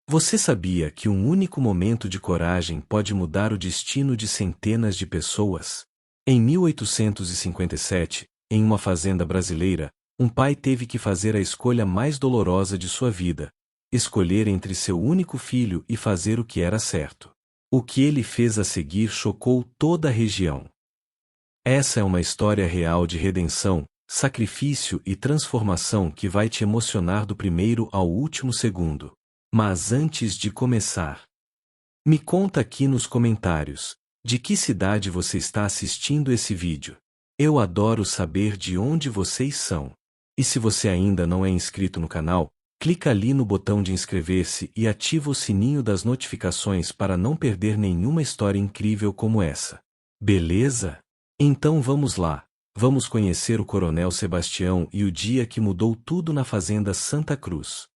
Você sabia que um único momento de coragem pode mudar o destino de centenas de pessoas? Em 1857, em uma fazenda brasileira, um pai teve que fazer a escolha mais dolorosa de sua vida: escolher entre seu único filho e fazer o que era certo. O que ele fez a seguir chocou toda a região. Essa é uma história real de redenção, sacrifício e transformação que vai te emocionar do primeiro ao último segundo. Mas antes de começar, me conta aqui nos comentários, de que cidade você está assistindo esse vídeo. Eu adoro saber de onde vocês são. E se você ainda não é inscrito no canal, clica ali no botão de inscrever-se e ativa o sininho das notificações para não perder nenhuma história incrível como essa. Beleza? Então vamos lá. Vamos conhecer o Coronel Sebastião e o dia que mudou tudo na Fazenda Santa Cruz.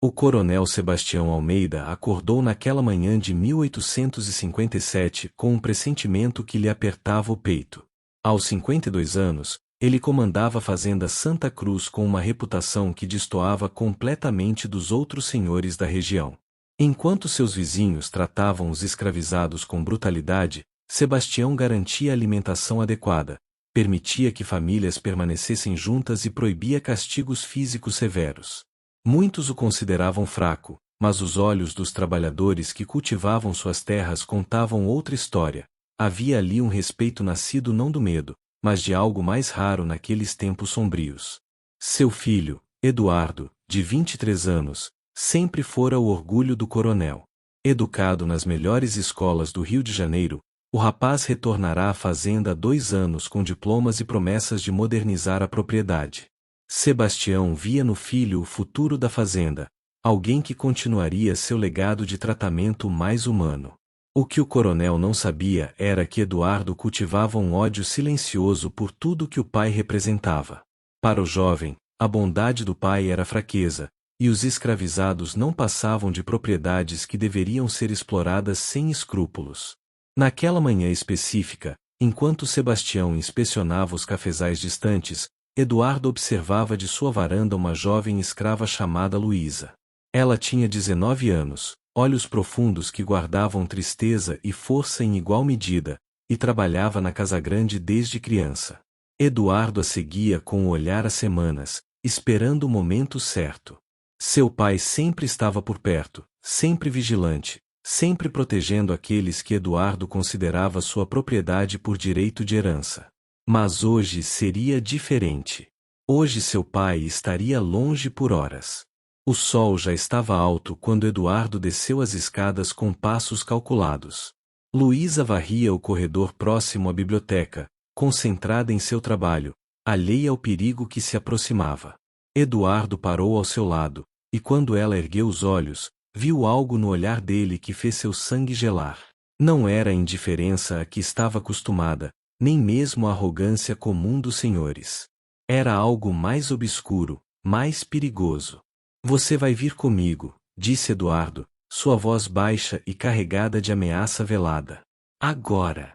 O Coronel Sebastião Almeida acordou naquela manhã de 1857 com um pressentimento que lhe apertava o peito. Aos 52 anos, ele comandava a Fazenda Santa Cruz com uma reputação que destoava completamente dos outros senhores da região. Enquanto seus vizinhos tratavam os escravizados com brutalidade, Sebastião garantia alimentação adequada, permitia que famílias permanecessem juntas e proibia castigos físicos severos. Muitos o consideravam fraco, mas os olhos dos trabalhadores que cultivavam suas terras contavam outra história. Havia ali um respeito nascido não do medo, mas de algo mais raro naqueles tempos sombrios. Seu filho, Eduardo, de 23 anos, sempre fora o orgulho do coronel. Educado nas melhores escolas do Rio de Janeiro, o rapaz retornará à fazenda há 2 anos com diplomas e promessas de modernizar a propriedade. Sebastião via no filho o futuro da fazenda, alguém que continuaria seu legado de tratamento mais humano. O que o coronel não sabia era que Eduardo cultivava um ódio silencioso por tudo que o pai representava. Para o jovem, a bondade do pai era fraqueza, e os escravizados não passavam de propriedades que deveriam ser exploradas sem escrúpulos. Naquela manhã específica, enquanto Sebastião inspecionava os cafezais distantes, Eduardo observava de sua varanda uma jovem escrava chamada Luísa. Ela tinha 19 anos, olhos profundos que guardavam tristeza e força em igual medida, e trabalhava na casa grande desde criança. Eduardo a seguia com o olhar há semanas, esperando o momento certo. Seu pai sempre estava por perto, sempre vigilante, sempre protegendo aqueles que Eduardo considerava sua propriedade por direito de herança. Mas hoje seria diferente. Hoje seu pai estaria longe por horas. O sol já estava alto quando Eduardo desceu as escadas com passos calculados. Luísa varria o corredor próximo à biblioteca, concentrada em seu trabalho, alheia ao perigo que se aproximava. Eduardo parou ao seu lado, e quando ela ergueu os olhos, viu algo no olhar dele que fez seu sangue gelar. Não era a indiferença a que estava acostumada, nem mesmo a arrogância comum dos senhores. Era algo mais obscuro, mais perigoso. Você vai vir comigo, disse Eduardo, sua voz baixa e carregada de ameaça velada. Agora.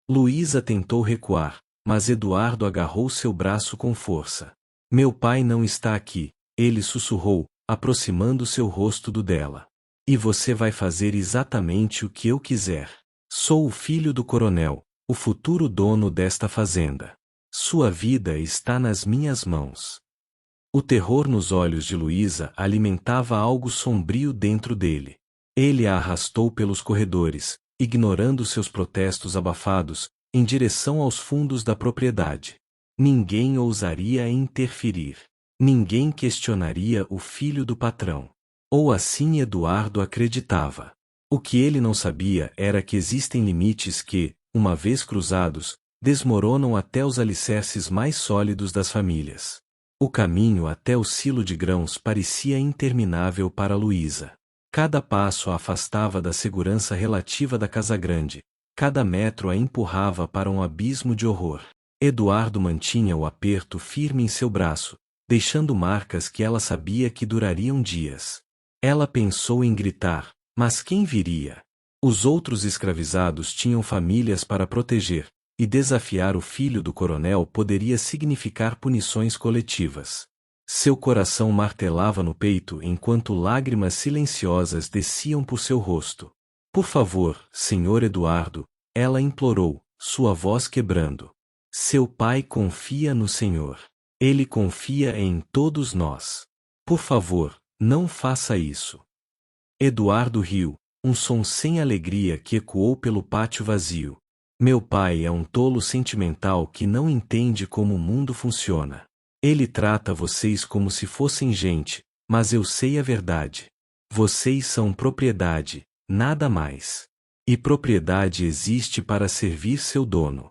Luísa tentou recuar, mas Eduardo agarrou seu braço com força. Meu pai não está aqui, ele sussurrou, aproximando seu rosto do dela. E você vai fazer exatamente o que eu quiser. Sou o filho do coronel, o futuro dono desta fazenda. Sua vida está nas minhas mãos. O terror nos olhos de Luísa alimentava algo sombrio dentro dele. Ele a arrastou pelos corredores, ignorando seus protestos abafados, em direção aos fundos da propriedade. Ninguém ousaria interferir. Ninguém questionaria o filho do patrão. Ou assim Eduardo acreditava. O que ele não sabia era que existem limites que, uma vez cruzados, desmoronam até os alicerces mais sólidos das famílias. O caminho até o silo de grãos parecia interminável para Luísa. Cada passo a afastava da segurança relativa da casa grande, cada metro a empurrava para um abismo de horror. Eduardo mantinha o aperto firme em seu braço, deixando marcas que ela sabia que durariam dias. Ela pensou em gritar, mas quem viria? Os outros escravizados tinham famílias para proteger, e desafiar o filho do coronel poderia significar punições coletivas. Seu coração martelava no peito enquanto lágrimas silenciosas desciam por seu rosto. Por favor, Sr. Eduardo, ela implorou, sua voz quebrando. Seu pai confia no Senhor. Ele confia em todos nós. Por favor, não faça isso. Eduardo riu, um som sem alegria que ecoou pelo pátio vazio. Meu pai é um tolo sentimental que não entende como o mundo funciona. Ele trata vocês como se fossem gente, mas eu sei a verdade. Vocês são propriedade, nada mais. E propriedade existe para servir seu dono.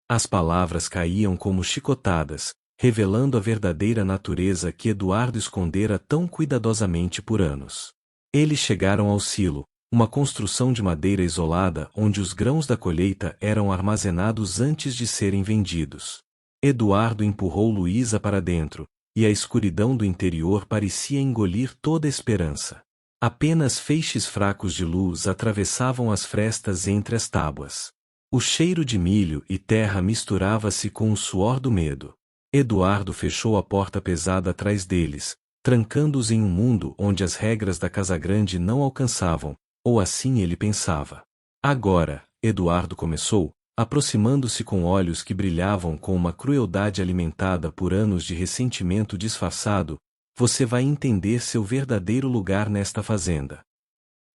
As palavras caíam como chicotadas, revelando a verdadeira natureza que Eduardo escondera tão cuidadosamente por anos. Eles chegaram ao silo, uma construção de madeira isolada onde os grãos da colheita eram armazenados antes de serem vendidos. Eduardo empurrou Luísa para dentro, e a escuridão do interior parecia engolir toda esperança. Apenas feixes fracos de luz atravessavam as frestas entre as tábuas. O cheiro de milho e terra misturava-se com o suor do medo. Eduardo fechou a porta pesada atrás deles, trancando-os em um mundo onde as regras da Casagrande não alcançavam, ou assim ele pensava. Agora, Eduardo começou, aproximando-se com olhos que brilhavam com uma crueldade alimentada por anos de ressentimento disfarçado, você vai entender seu verdadeiro lugar nesta fazenda.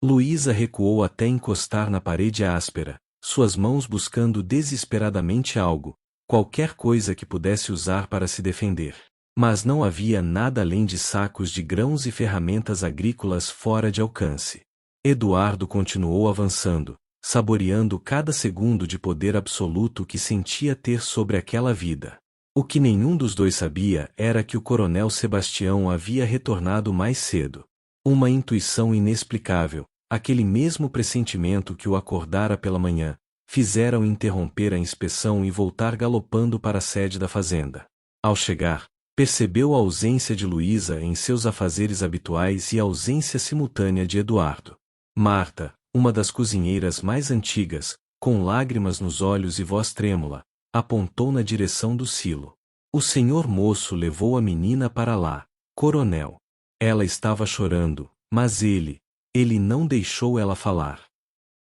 Luísa recuou até encostar na parede áspera, suas mãos buscando desesperadamente algo, qualquer coisa que pudesse usar para se defender. Mas não havia nada além de sacos de grãos e ferramentas agrícolas fora de alcance. Eduardo continuou avançando, saboreando cada segundo de poder absoluto que sentia ter sobre aquela vida. O que nenhum dos dois sabia era que o coronel Sebastião havia retornado mais cedo. Uma intuição inexplicável, aquele mesmo pressentimento que o acordara pela manhã, fizeram interromper a inspeção e voltar galopando para a sede da fazenda. Ao chegar, percebeu a ausência de Luísa em seus afazeres habituais e a ausência simultânea de Eduardo. Marta, uma das cozinheiras mais antigas, com lágrimas nos olhos e voz trêmula, apontou na direção do silo. O senhor moço levou a menina para lá, coronel. Ela estava chorando, mas ele não deixou ela falar.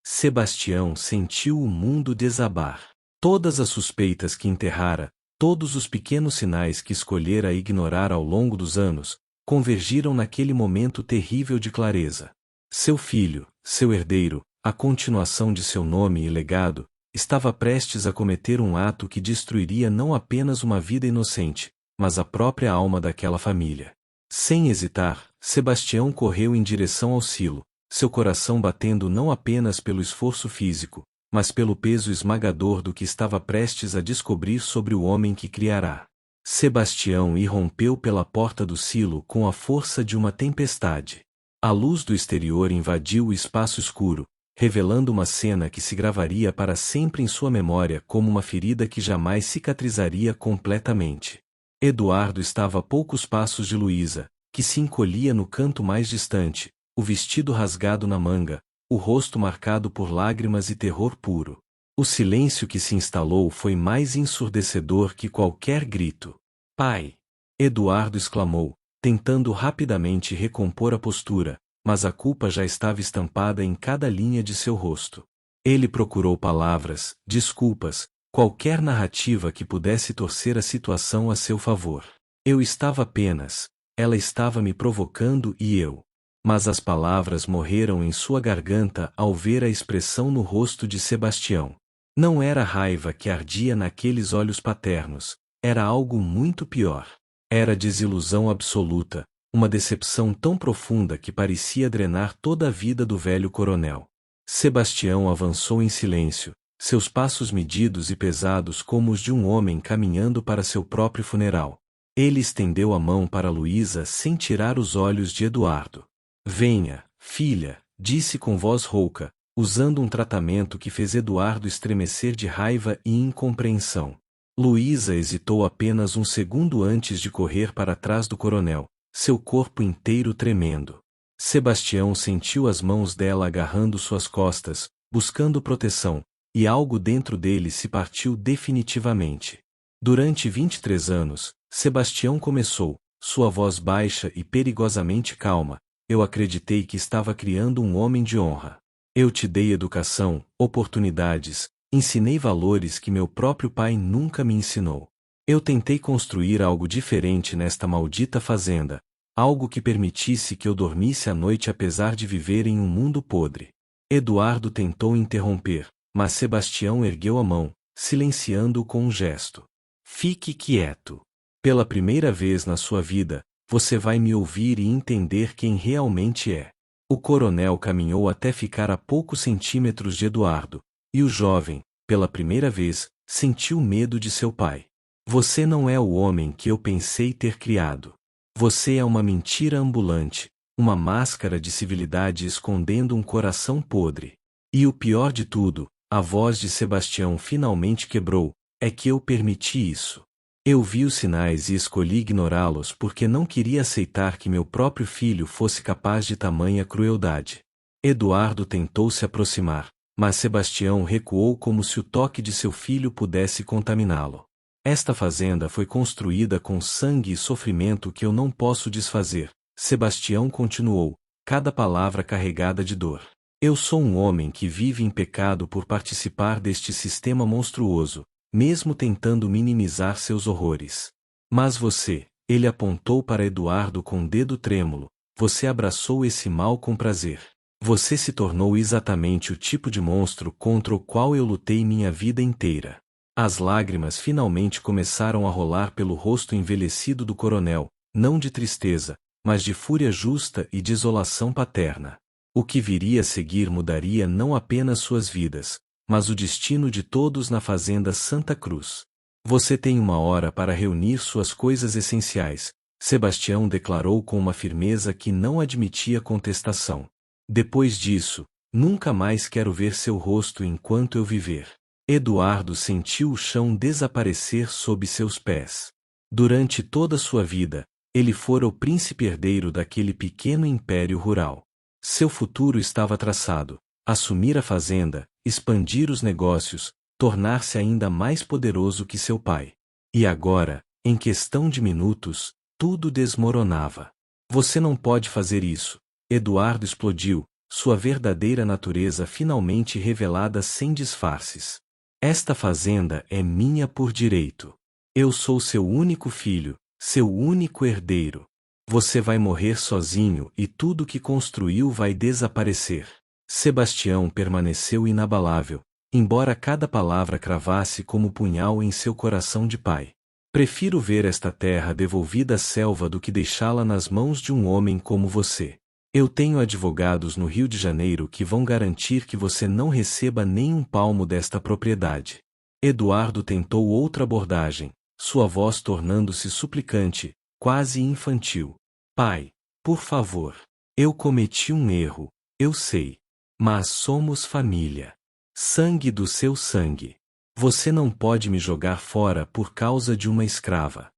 Sebastião sentiu o mundo desabar. Todas as suspeitas que enterrara, todos os pequenos sinais que escolhera ignorar ao longo dos anos, convergiram naquele momento terrível de clareza. Seu filho, seu herdeiro, a continuação de seu nome e legado, estava prestes a cometer um ato que destruiria não apenas uma vida inocente, mas a própria alma daquela família. Sem hesitar, Sebastião correu em direção ao silo, seu coração batendo não apenas pelo esforço físico, mas pelo peso esmagador do que estava prestes a descobrir sobre o homem que criará. Sebastião irrompeu pela porta do silo com a força de uma tempestade. A luz do exterior invadiu o espaço escuro, revelando uma cena que se gravaria para sempre em sua memória como uma ferida que jamais cicatrizaria completamente. Eduardo estava a poucos passos de Luísa, que se encolhia no canto mais distante, o vestido rasgado na manga, o rosto marcado por lágrimas e terror puro. O silêncio que se instalou foi mais ensurdecedor que qualquer grito. Pai! Eduardo exclamou, tentando rapidamente recompor a postura, mas a culpa já estava estampada em cada linha de seu rosto. Ele procurou palavras, desculpas, qualquer narrativa que pudesse torcer a situação a seu favor. Eu estava apenas, ela estava me provocando e eu. Mas as palavras morreram em sua garganta ao ver a expressão no rosto de Sebastião. Não era raiva que ardia naqueles olhos paternos, era algo muito pior. Era desilusão absoluta, uma decepção tão profunda que parecia drenar toda a vida do velho coronel. Sebastião avançou em silêncio, seus passos medidos e pesados como os de um homem caminhando para seu próprio funeral. Ele estendeu a mão para Luísa sem tirar os olhos de Eduardo. Venha, filha, disse com voz rouca, usando um tratamento que fez Eduardo estremecer de raiva e incompreensão. Luísa hesitou apenas um segundo antes de correr para trás do coronel, seu corpo inteiro tremendo. Sebastião sentiu as mãos dela agarrando suas costas, buscando proteção, e algo dentro dele se partiu definitivamente. Durante 23 anos, Sebastião começou, sua voz baixa e perigosamente calma, eu acreditei que estava criando um homem de honra. Eu te dei educação, oportunidades, ensinei valores que meu próprio pai nunca me ensinou. Eu tentei construir algo diferente nesta maldita fazenda, algo que permitisse que eu dormisse à noite apesar de viver em um mundo podre. Eduardo tentou interromper, mas Sebastião ergueu a mão, silenciando-o com um gesto. Fique quieto. Pela primeira vez na sua vida, você vai me ouvir e entender quem realmente é. O coronel caminhou até ficar a poucos centímetros de Eduardo, e o jovem, pela primeira vez, sentiu medo de seu pai. Você não é o homem que eu pensei ter criado. Você é uma mentira ambulante, uma máscara de civilidade escondendo um coração podre. E o pior de tudo, a voz de Sebastião finalmente quebrou, é que eu permiti isso. Eu vi os sinais e escolhi ignorá-los porque não queria aceitar que meu próprio filho fosse capaz de tamanha crueldade. Eduardo tentou se aproximar, mas Sebastião recuou como se o toque de seu filho pudesse contaminá-lo. Esta fazenda foi construída com sangue e sofrimento que eu não posso desfazer, Sebastião continuou, cada palavra carregada de dor. Eu sou um homem que vive em pecado por participar deste sistema monstruoso, mesmo tentando minimizar seus horrores. Mas você, ele apontou para Eduardo com um dedo trêmulo, você abraçou esse mal com prazer. Você se tornou exatamente o tipo de monstro contra o qual eu lutei minha vida inteira. As lágrimas finalmente começaram a rolar pelo rosto envelhecido do coronel, não de tristeza, mas de fúria justa e desolação paterna. O que viria a seguir mudaria não apenas suas vidas, mas o destino de todos na fazenda Santa Cruz. Você tem uma hora para reunir suas coisas essenciais, Sebastião declarou com uma firmeza que não admitia contestação. Depois disso, nunca mais quero ver seu rosto enquanto eu viver. Eduardo sentiu o chão desaparecer sob seus pés. Durante toda sua vida, ele fora o príncipe herdeiro daquele pequeno império rural. Seu futuro estava traçado: assumir a fazenda, expandir os negócios, tornar-se ainda mais poderoso que seu pai. E agora, em questão de minutos, tudo desmoronava. Você não pode fazer isso. Eduardo explodiu, sua verdadeira natureza finalmente revelada sem disfarces. Esta fazenda é minha por direito. Eu sou seu único filho, seu único herdeiro. Você vai morrer sozinho e tudo que construiu vai desaparecer. Sebastião permaneceu inabalável, embora cada palavra cravasse como punhal em seu coração de pai. Prefiro ver esta terra devolvida à selva do que deixá-la nas mãos de um homem como você. Eu tenho advogados no Rio de Janeiro que vão garantir que você não receba nem um palmo desta propriedade. Eduardo tentou outra abordagem, sua voz tornando-se suplicante, quase infantil. Pai, por favor. Eu cometi um erro, eu sei. Mas somos família. Sangue do seu sangue. Você não pode me jogar fora por causa de uma escrava.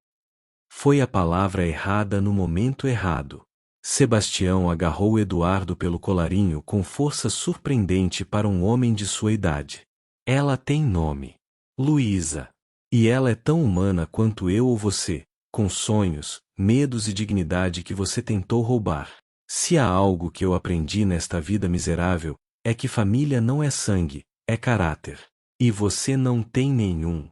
Foi a palavra errada no momento errado. Sebastião agarrou Eduardo pelo colarinho com força surpreendente para um homem de sua idade. Ela tem nome. Luísa. E ela é tão humana quanto eu ou você, com sonhos, medos e dignidade que você tentou roubar. Se há algo que eu aprendi nesta vida miserável, é que família não é sangue, é caráter. E você não tem nenhum.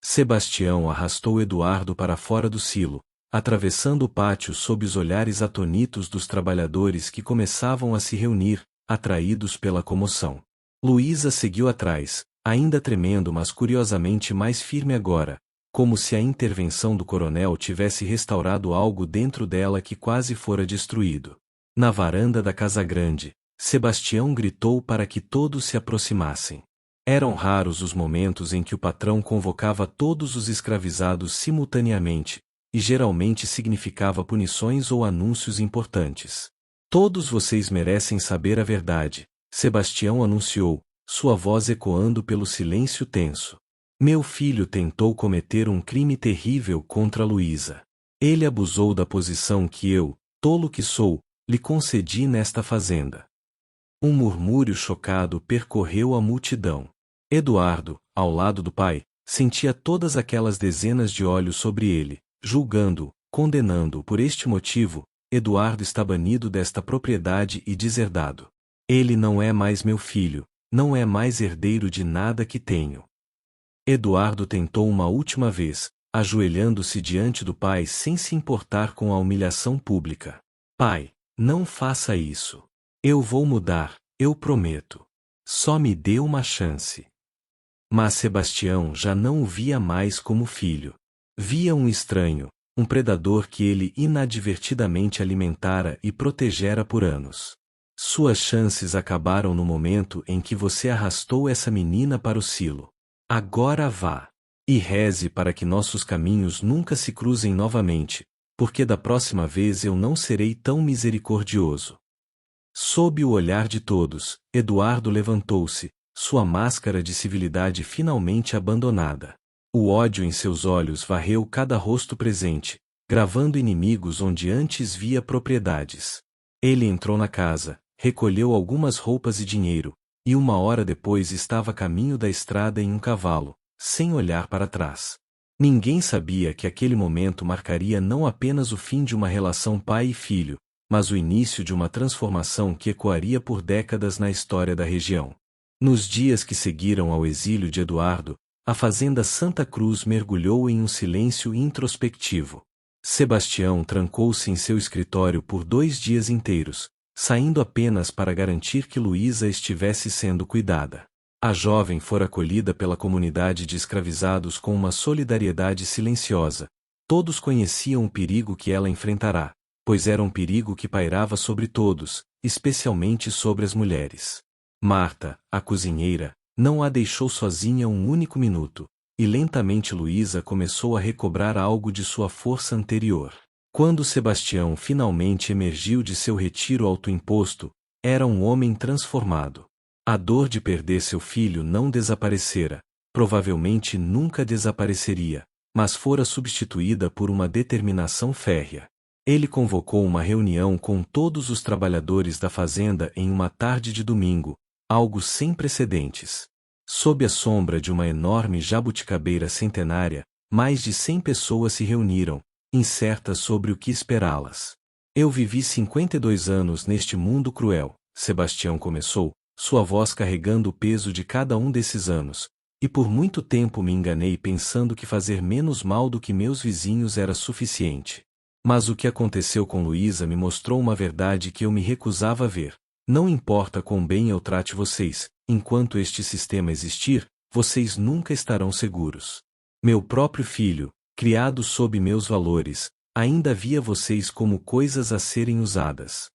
Sebastião arrastou Eduardo para fora do silo, atravessando o pátio sob os olhares atônitos dos trabalhadores que começavam a se reunir, atraídos pela comoção. Luísa seguiu atrás, ainda tremendo mas curiosamente mais firme agora, como se a intervenção do coronel tivesse restaurado algo dentro dela que quase fora destruído. Na varanda da casa grande, Sebastião gritou para que todos se aproximassem. Eram raros os momentos em que o patrão convocava todos os escravizados simultaneamente, e geralmente significava punições ou anúncios importantes. Todos vocês merecem saber a verdade, Sebastião anunciou, sua voz ecoando pelo silêncio tenso. Meu filho tentou cometer um crime terrível contra Luísa. Ele abusou da posição que eu, tolo que sou, lhe concedi nesta fazenda. Um murmúrio chocado percorreu a multidão. Eduardo, ao lado do pai, sentia todas aquelas dezenas de olhos sobre ele, julgando-o, condenando-o por este motivo. Eduardo está banido desta propriedade e deserdado. Ele não é mais meu filho, não é mais herdeiro de nada que tenho. Eduardo tentou uma última vez, ajoelhando-se diante do pai sem se importar com a humilhação pública. Pai, não faça isso. Eu vou mudar, eu prometo. Só me dê uma chance. Mas Sebastião já não o via mais como filho. Via um estranho, um predador que ele inadvertidamente alimentara e protegera por anos. Suas chances acabaram no momento em que você arrastou essa menina para o silo. Agora vá. E reze para que nossos caminhos nunca se cruzem novamente, porque da próxima vez eu não serei tão misericordioso. Sob o olhar de todos, Eduardo levantou-se, sua máscara de civilidade finalmente abandonada. O ódio em seus olhos varreu cada rosto presente, gravando inimigos onde antes via propriedades. Ele entrou na casa, recolheu algumas roupas e dinheiro, e 1 hora depois estava a caminho da estrada em um cavalo, sem olhar para trás. Ninguém sabia que aquele momento marcaria não apenas o fim de uma relação pai e filho, mas o início de uma transformação que ecoaria por décadas na história da região. Nos dias que seguiram ao exílio de Eduardo, a fazenda Santa Cruz mergulhou em um silêncio introspectivo. Sebastião trancou-se em seu escritório por 2 dias inteiros, saindo apenas para garantir que Luísa estivesse sendo cuidada. A jovem fora acolhida pela comunidade de escravizados com uma solidariedade silenciosa. Todos conheciam o perigo que ela enfrentará, pois era um perigo que pairava sobre todos, especialmente sobre as mulheres. Marta, a cozinheira, não a deixou sozinha um único minuto, e lentamente Luísa começou a recobrar algo de sua força anterior. Quando Sebastião finalmente emergiu de seu retiro autoimposto, era um homem transformado. A dor de perder seu filho não desaparecera, provavelmente nunca desapareceria, mas fora substituída por uma determinação férrea. Ele convocou uma reunião com todos os trabalhadores da fazenda em uma tarde de domingo, algo sem precedentes. Sob a sombra de uma enorme jabuticabeira centenária, mais de 100 pessoas se reuniram, incertas sobre o que esperá-las. Eu vivi 52 anos neste mundo cruel, Sebastião começou, sua voz carregando o peso de cada um desses anos, e por muito tempo me enganei pensando que fazer menos mal do que meus vizinhos era suficiente. Mas o que aconteceu com Luísa me mostrou uma verdade que eu me recusava a ver. Não importa quão bem eu trate vocês, enquanto este sistema existir, vocês nunca estarão seguros. Meu próprio filho, criado sob meus valores, ainda via vocês como coisas a serem usadas.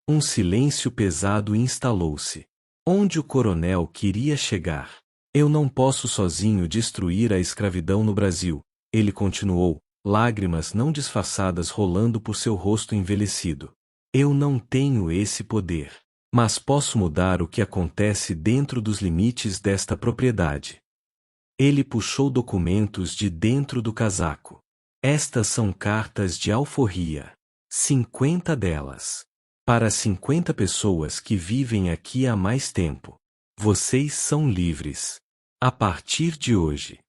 Um silêncio pesado instalou-se. Onde o coronel queria chegar? Eu não posso sozinho destruir a escravidão no Brasil, ele continuou, lágrimas não disfarçadas rolando por seu rosto envelhecido. Eu não tenho esse poder. Mas posso mudar o que acontece dentro dos limites desta propriedade. Ele puxou documentos de dentro do casaco. Estas são cartas de alforria. 50 delas. Para 50 pessoas que vivem aqui há mais tempo. Vocês são livres. A partir de hoje.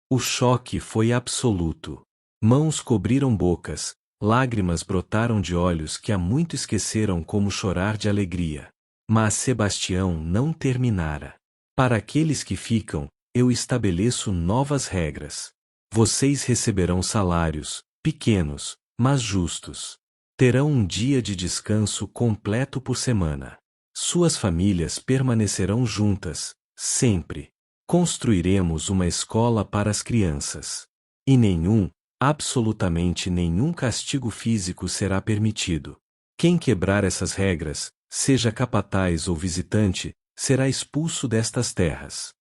O choque foi absoluto. Mãos cobriram bocas, lágrimas brotaram de olhos que há muito esqueceram como chorar de alegria. Mas Sebastião não terminara. Para aqueles que ficam, eu estabeleço novas regras. Vocês receberão salários, pequenos, mas justos. Terão um dia de descanso completo por semana. Suas famílias permanecerão juntas, sempre. Construiremos uma escola para as crianças. E absolutamente nenhum castigo físico será permitido. Quem quebrar essas regras, seja capataz ou visitante, será expulso destas terras.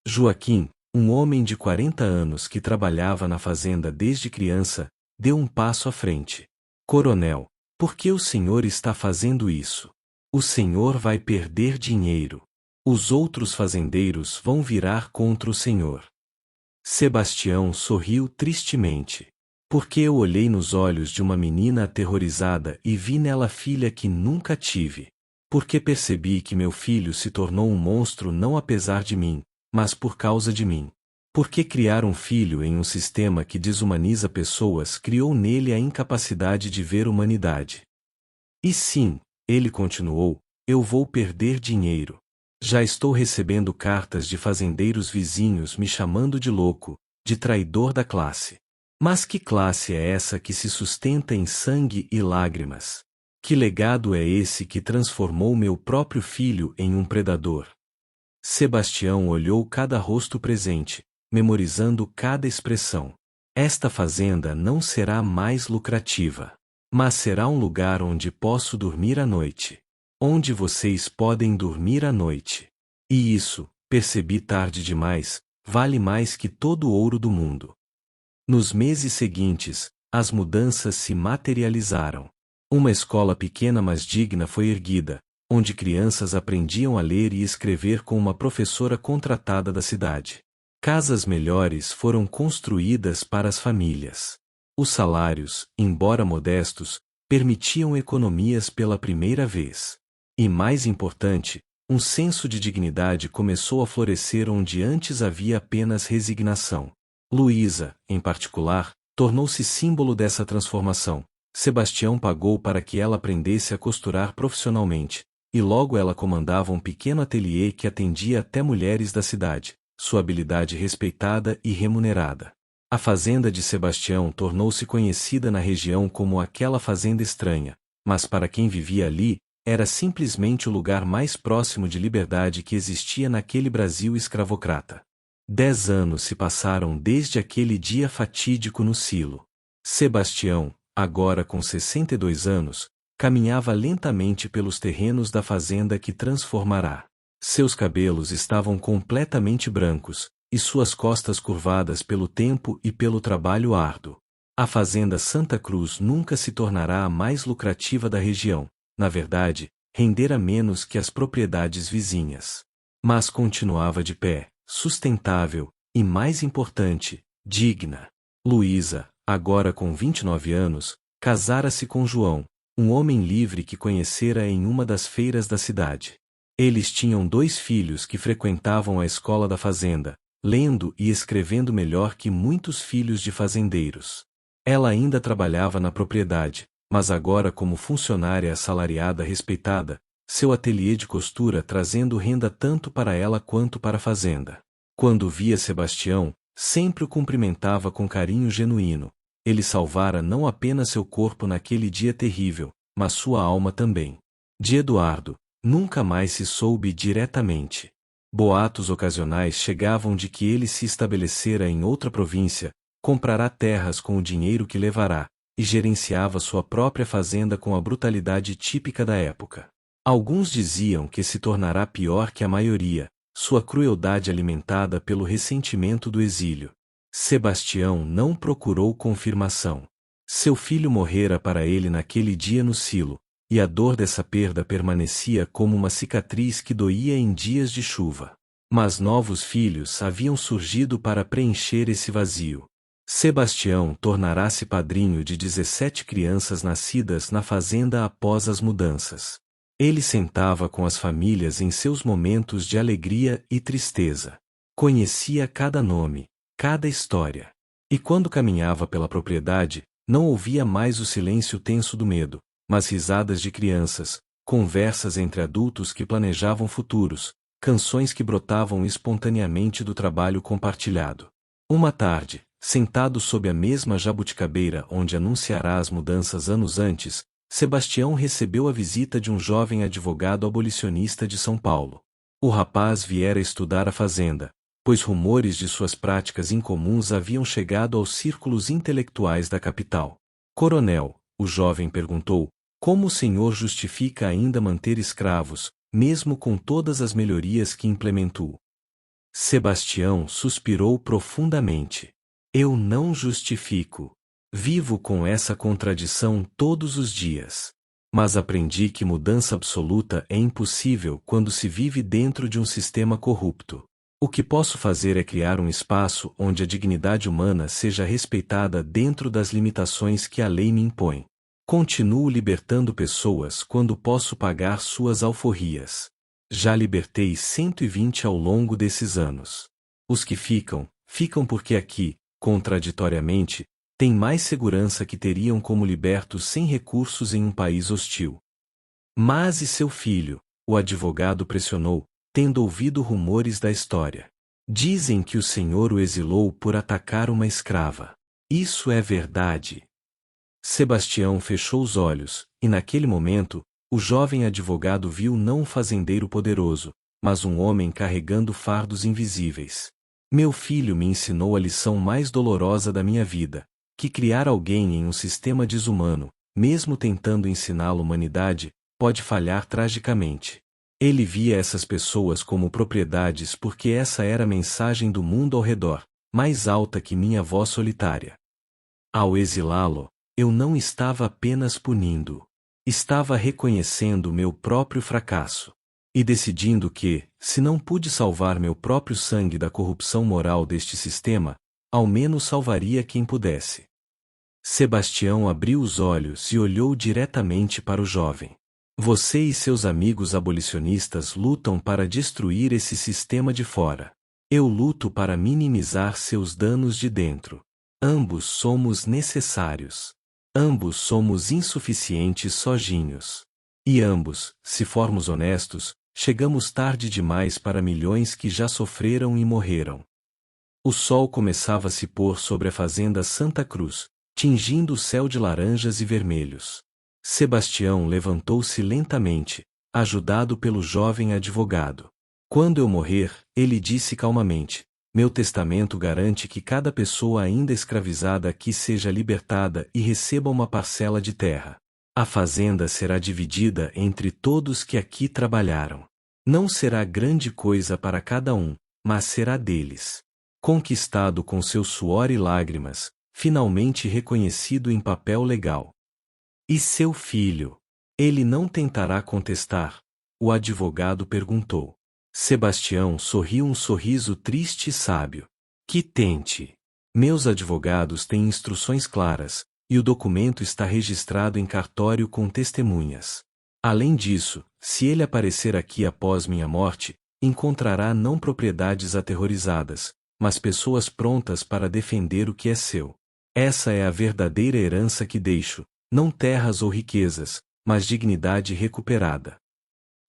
Joaquim, um homem de 40 anos que trabalhava na fazenda desde criança, deu um passo à frente. Coronel, por que o senhor está fazendo isso? O senhor vai perder dinheiro. Os outros fazendeiros vão virar contra o senhor. Sebastião sorriu tristemente. Porque eu olhei nos olhos de uma menina aterrorizada e vi nela a filha que nunca tive. Porque percebi que meu filho se tornou um monstro não apesar de mim, mas por causa de mim. Por que criar um filho em um sistema que desumaniza pessoas criou nele a incapacidade de ver humanidade? E sim, ele continuou, eu vou perder dinheiro. Já estou recebendo cartas de fazendeiros vizinhos me chamando de louco, de traidor da classe. Mas que classe é essa que se sustenta em sangue e lágrimas? Que legado é esse que transformou meu próprio filho em um predador? Sebastião olhou cada rosto presente, memorizando cada expressão. Esta fazenda não será mais lucrativa, mas será um lugar onde posso dormir à noite. Onde vocês podem dormir à noite. E isso, percebi tarde demais, vale mais que todo o ouro do mundo. Nos meses seguintes, as mudanças se materializaram. Uma escola pequena mas digna foi erguida, onde crianças aprendiam a ler e escrever com uma professora contratada da cidade. Casas melhores foram construídas para as famílias. Os salários, embora modestos, permitiam economias pela primeira vez. E mais importante, um senso de dignidade começou a florescer onde antes havia apenas resignação. Luísa, em particular, tornou-se símbolo dessa transformação. Sebastião pagou para que ela aprendesse a costurar profissionalmente, e logo ela comandava um pequeno ateliê que atendia até mulheres da cidade, sua habilidade respeitada e remunerada. A fazenda de Sebastião tornou-se conhecida na região como aquela fazenda estranha, mas para quem vivia ali, era simplesmente o lugar mais próximo de liberdade que existia naquele Brasil escravocrata. 10 anos se passaram desde aquele dia fatídico no silo. Sebastião, agora com 62 anos, caminhava lentamente pelos terrenos da fazenda que transformará. Seus cabelos estavam completamente brancos, e suas costas curvadas pelo tempo e pelo trabalho árduo. A fazenda Santa Cruz nunca se tornará a mais lucrativa da região. Na verdade, rendera menos que as propriedades vizinhas. Mas continuava de pé, sustentável, e mais importante, digna. Luísa, agora com 29 anos, casara-se com João, um homem livre que conhecera em uma das feiras da cidade. Eles tinham 2 filhos que frequentavam a escola da fazenda, lendo e escrevendo melhor que muitos filhos de fazendeiros. Ela ainda trabalhava na propriedade, mas agora como funcionária assalariada respeitada, seu ateliê de costura trazendo renda tanto para ela quanto para a fazenda. Quando via Sebastião, sempre o cumprimentava com carinho genuíno. Ele salvara não apenas seu corpo naquele dia terrível, mas sua alma também. De Eduardo, nunca mais se soube diretamente. Boatos ocasionais chegavam de que ele se estabelecera em outra província, comprará terras com o dinheiro que levará, e gerenciava sua própria fazenda com a brutalidade típica da época. Alguns diziam que se tornará pior que a maioria, sua crueldade alimentada pelo ressentimento do exílio. Sebastião não procurou confirmação. Seu filho morrera para ele naquele dia no silo, e a dor dessa perda permanecia como uma cicatriz que doía em dias de chuva. Mas novos filhos haviam surgido para preencher esse vazio. Sebastião tornará-se padrinho de 17 crianças nascidas na fazenda após as mudanças. Ele sentava com as famílias em seus momentos de alegria e tristeza. Conhecia cada nome, cada história. E quando caminhava pela propriedade, não ouvia mais o silêncio tenso do medo, mas risadas de crianças, conversas entre adultos que planejavam futuros, canções que brotavam espontaneamente do trabalho compartilhado. Uma tarde, sentado sob a mesma jabuticabeira onde anunciará as mudanças anos antes, Sebastião recebeu a visita de um jovem advogado abolicionista de São Paulo. O rapaz viera estudar a fazenda, pois rumores de suas práticas incomuns haviam chegado aos círculos intelectuais da capital. Coronel, o jovem perguntou, como o senhor justifica ainda manter escravos, mesmo com todas as melhorias que implementou? Sebastião suspirou profundamente. Eu não justifico. Vivo com essa contradição todos os dias. Mas aprendi que mudança absoluta é impossível quando se vive dentro de um sistema corrupto. O que posso fazer é criar um espaço onde a dignidade humana seja respeitada dentro das limitações que a lei me impõe. Continuo libertando pessoas quando posso pagar suas alforrias. Já libertei 120 ao longo desses anos. Os que ficam, ficam porque aqui, contraditoriamente, têm mais segurança que teriam como libertos sem recursos em um país hostil. Mas e seu filho? O advogado pressionou, tendo ouvido rumores da história. Dizem que o Senhor o exilou por atacar uma escrava. Isso é verdade. Sebastião fechou os olhos, e naquele momento, o jovem advogado viu não um fazendeiro poderoso, mas um homem carregando fardos invisíveis. Meu filho me ensinou a lição mais dolorosa da minha vida, que criar alguém em um sistema desumano, mesmo tentando ensiná-lo humanidade, pode falhar tragicamente. Ele via essas pessoas como propriedades porque essa era a mensagem do mundo ao redor, mais alta que minha voz solitária. Ao exilá-lo, eu não estava apenas punindo. Estava reconhecendo meu próprio fracasso. E decidindo que, se não pude salvar meu próprio sangue da corrupção moral deste sistema, ao menos salvaria quem pudesse. Sebastião abriu os olhos e olhou diretamente para o jovem. Você e seus amigos abolicionistas lutam para destruir esse sistema de fora. Eu luto para minimizar seus danos de dentro. Ambos somos necessários. Ambos somos insuficientes sozinhos. E ambos, se formos honestos, chegamos tarde demais para milhões que já sofreram e morreram. O sol começava a se pôr sobre a fazenda Santa Cruz, tingindo o céu de laranjas e vermelhos. Sebastião levantou-se lentamente, ajudado pelo jovem advogado. Quando eu morrer, ele disse calmamente, meu testamento garante que cada pessoa ainda escravizada aqui seja libertada e receba uma parcela de terra. A fazenda será dividida entre todos que aqui trabalharam. Não será grande coisa para cada um, mas será deles. Conquistado com seu suor e lágrimas, finalmente reconhecido em papel legal. E seu filho? Ele não tentará contestar? O advogado perguntou. Sebastião sorriu um sorriso triste e sábio. Que tente. Meus advogados têm instruções claras, e o documento está registrado em cartório com testemunhas. Além disso, se ele aparecer aqui após minha morte, encontrará não propriedades aterrorizadas, mas pessoas prontas para defender o que é seu. Essa é a verdadeira herança que deixo, não terras ou riquezas, mas dignidade recuperada.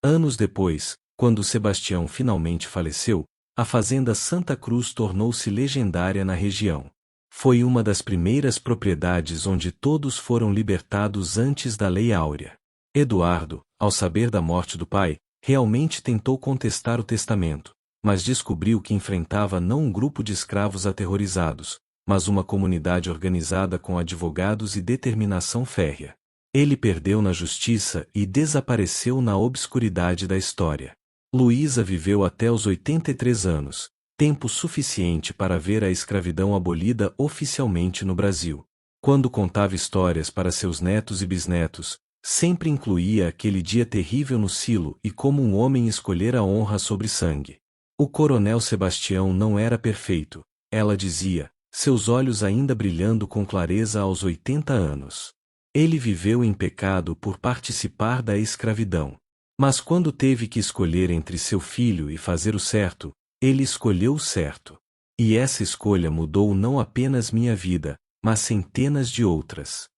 Anos depois, quando Sebastião finalmente faleceu, a fazenda Santa Cruz tornou-se legendária na região. Foi uma das primeiras propriedades onde todos foram libertados antes da Lei Áurea. Eduardo, ao saber da morte do pai, realmente tentou contestar o testamento, mas descobriu que enfrentava não um grupo de escravos aterrorizados, mas uma comunidade organizada com advogados e determinação férrea. Ele perdeu na justiça e desapareceu na obscuridade da história. Luísa viveu até os 83 anos, tempo suficiente para ver a escravidão abolida oficialmente no Brasil. Quando contava histórias para seus netos e bisnetos, sempre incluía aquele dia terrível no silo e como um homem escolhera a honra sobre sangue. O coronel Sebastião não era perfeito, ela dizia, seus olhos ainda brilhando com clareza aos 80 anos. Ele viveu em pecado por participar da escravidão. Mas quando teve que escolher entre seu filho e fazer o certo, ele escolheu o certo. E essa escolha mudou não apenas minha vida, mas centenas de outras.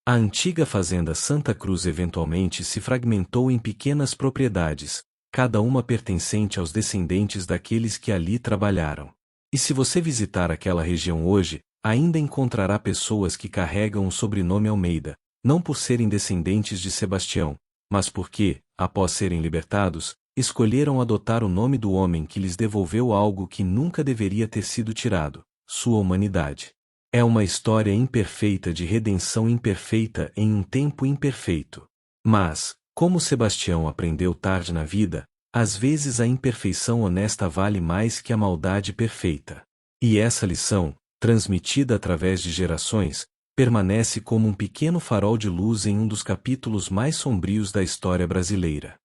A antiga fazenda Santa Cruz eventualmente se fragmentou em pequenas propriedades, cada uma pertencente aos descendentes daqueles que ali trabalharam. E se você visitar aquela região hoje, ainda encontrará pessoas que carregam o sobrenome Almeida, não por serem descendentes de Sebastião, mas porque, após serem libertados, escolheram adotar o nome do homem que lhes devolveu algo que nunca deveria ter sido tirado, sua humanidade. É uma história imperfeita de redenção imperfeita em um tempo imperfeito. Mas, como Sebastião aprendeu tarde na vida, às vezes a imperfeição honesta vale mais que a maldade perfeita. E essa lição, transmitida através de gerações, permanece como um pequeno farol de luz em um dos capítulos mais sombrios da história brasileira.